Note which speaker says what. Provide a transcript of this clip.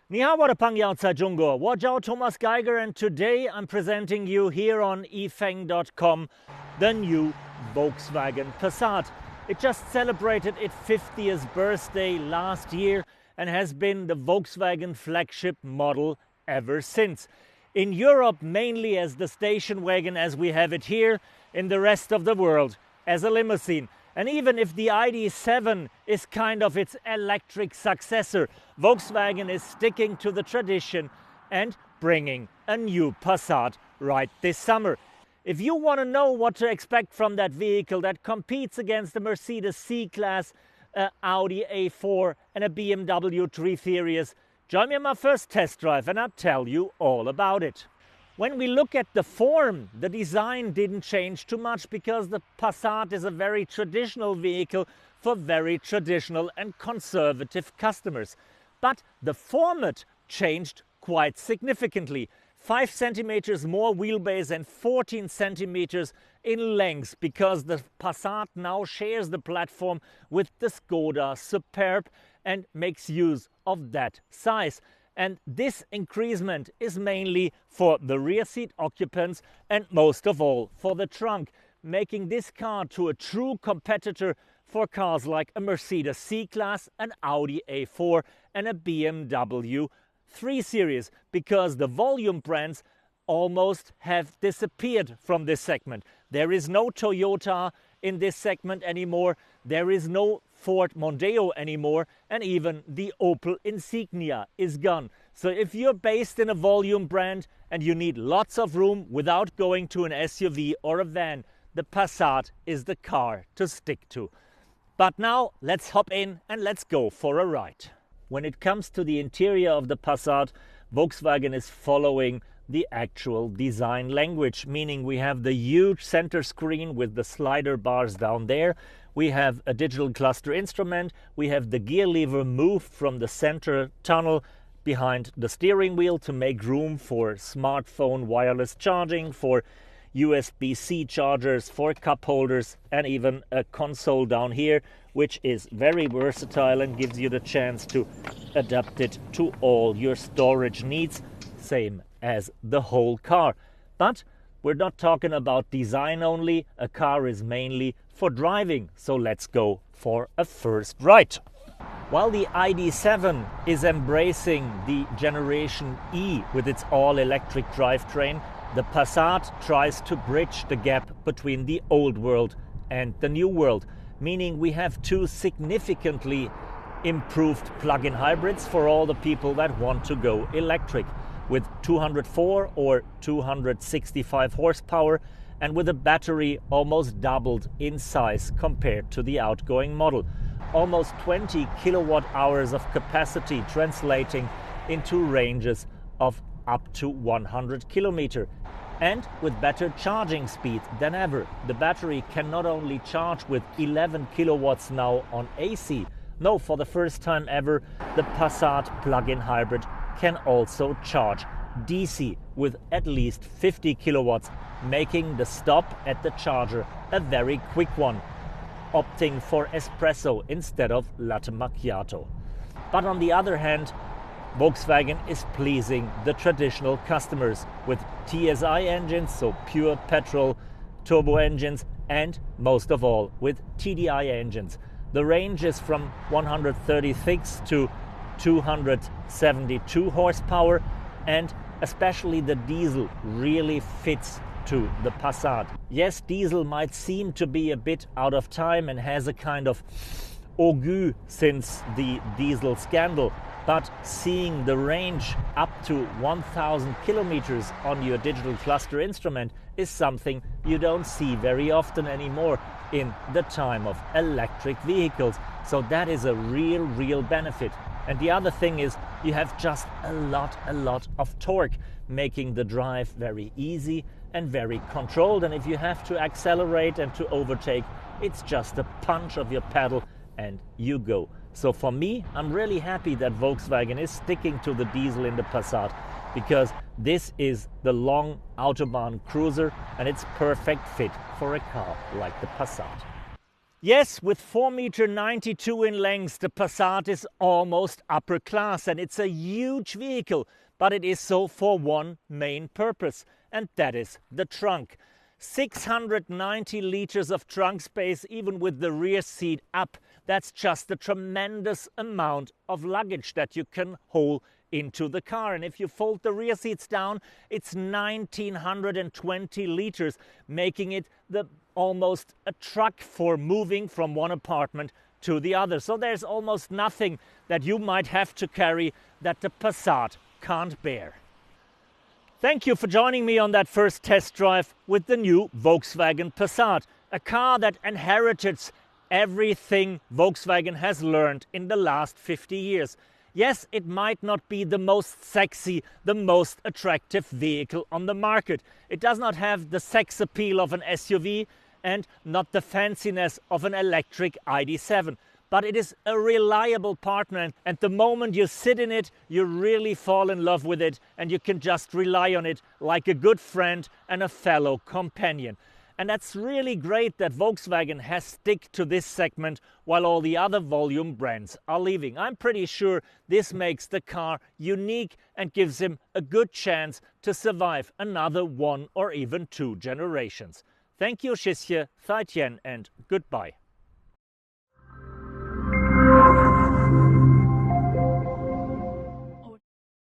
Speaker 1: Ni hao, what a pang yao tsai Zhongguo. Wo jiao Thomas Geiger, and today I'm presenting you here on efeng.com the new Volkswagen Passat. It just celebrated its 50th birthday last year and has been the Volkswagen flagship model ever since. In Europe, mainly as the station wagon as we have it here, in the rest of the world as a limousine. And even if the ID.7 is kind of its electric successor, Volkswagen is sticking to the tradition and bringing a new Passat right this summer. If you want to know what to expect from that vehicle that competes against the Mercedes C-Class, Audi A4 and a BMW 3 Series, join me on my first test drive and I'll tell you all about it. When we look at the form, the design didn't change too much because the Passat is a very traditional vehicle for very traditional and conservative customers. But the format changed quite significantly. 5 centimeters more wheelbase and 14 centimeters in length, because the Passat now shares the platform with the Skoda Superb and makes use of that size. And this increasement is mainly for the rear seat occupants and most of all for the trunk, making this car to a true competitor for cars like a Mercedes C-Class, an Audi A4 and a BMW 3 Series, because the volume brands almost have disappeared from this segment. There is no Toyota in this segment anymore, there is no Ford Mondeo anymore, and even the Opel Insignia is gone. So if you're based in a volume brand and you need lots of room without going to an SUV or a van, the Passat is the car to stick to. But now let's hop in and let's go for a ride. When it comes to the interior of the Passat, Volkswagen is following the actual design language, meaning we have the huge center screen with the slider bars down there. We have a digital cluster instrument. We have the gear lever moved from the center tunnel behind the steering wheel to make room for smartphone wireless charging, for USB-C chargers, for cup holders, and even a console down here, which is very versatile and gives you the chance to adapt it to all your storage needs, same as the whole car. But we're not talking about design only. A car is mainly for driving, so let's go for a first ride. While the ID.7 is embracing the Generation E with its all-electric drivetrain, the Passat tries to bridge the gap between the old world and the new world, meaning we have two significantly improved plug-in hybrids for all the people that want to go electric, with 204 or 265 horsepower and with a battery almost doubled in size compared to the outgoing model. Almost 20 kilowatt hours of capacity, translating into ranges of up to 100 kilometers. And with better charging speed than ever. The battery can not only charge with 11 kilowatts now on AC, no, for the first time ever, the Passat plug-in hybrid can also charge DC with at least 50 kilowatts, making the stop at the charger a very quick one, opting for espresso instead of latte macchiato. But on the other hand, Volkswagen is pleasing the traditional customers with TSI engines, so pure petrol turbo engines, and most of all with TDI engines. The range is from 136 to 272 horsepower, and especially the diesel really fits to the Passat. Yes, diesel might seem to be a bit out of time and has a kind of au goût since the diesel scandal, but seeing the range up to 1000 kilometers on your digital cluster instrument is something you don't see very often anymore in the time of electric vehicles. So that is a real benefit. And the other thing is you have just a lot of torque, making the drive very easy and very controlled. And if you have to accelerate and to overtake, it's just a punch of your pedal and you go. So for me, I'm really happy that Volkswagen is sticking to the diesel in the Passat, because this is the long Autobahn cruiser and it's perfect fit for a car like the Passat. Yes, with 4.92 meters in length, the Passat is almost upper class, and it's a huge vehicle, but it is so for one main purpose, and that is the trunk. 690 liters of trunk space, even with the rear seat up. That's just a tremendous amount of luggage that you can haul into the car. And if you fold the rear seats down, it's 1920 liters, making it almost a truck for moving from one apartment to the other. So there's almost nothing that you might have to carry that the Passat can't bear. Thank you for joining me on that first test drive with the new Volkswagen Passat, a car that inherited everything Volkswagen has learned in the last 50 years. Yes, it might not be the most sexy, the most attractive vehicle on the market. It does not have the sex appeal of an SUV and not the fanciness of an electric ID.7. But it is a reliable partner, and the moment you sit in it, you really fall in love with it, and you can just rely on it like a good friend and a fellow companion. And that's really great that Volkswagen has stick to this segment while all the other volume brands are leaving. I'm pretty sure this makes the car unique and gives him a good chance to survive another 1 or even 2 generations. Thank you, Shishye, Thaitien, and goodbye.